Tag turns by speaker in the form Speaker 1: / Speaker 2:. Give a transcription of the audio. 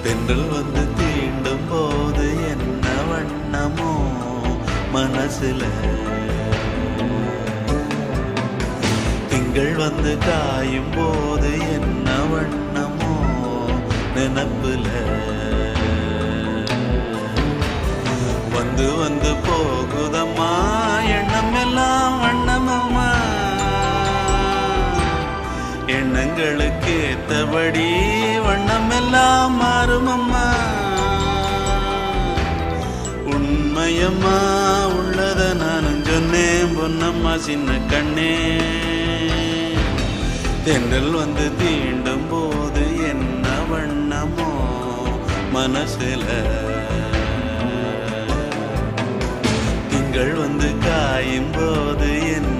Speaker 1: தென்றல் வந்து தீண்டும் போது என்ன வண்ணமோ மனசுல, திங்கள் வந்து காயும் போது என்ன வண்ணமோ நினப்புல, வந்து வந்து போகுதம்மா எண்ணம் எல்லாம் வண்ணமம்மா, எண்ணங்களுக்கு ஏத்தபடி வண்ணம் எல்லாம் மாறுமம்மா. உண்மையம்மா உள்ளத நானும் சொன்னேன் பொன்னம்மா சின்ன கண்ணே, தென்றல் வந்து தீண்டும் போது என்ன வண்ணமோ மனசுல, திங்கள் வந்து காயும் போது என்ன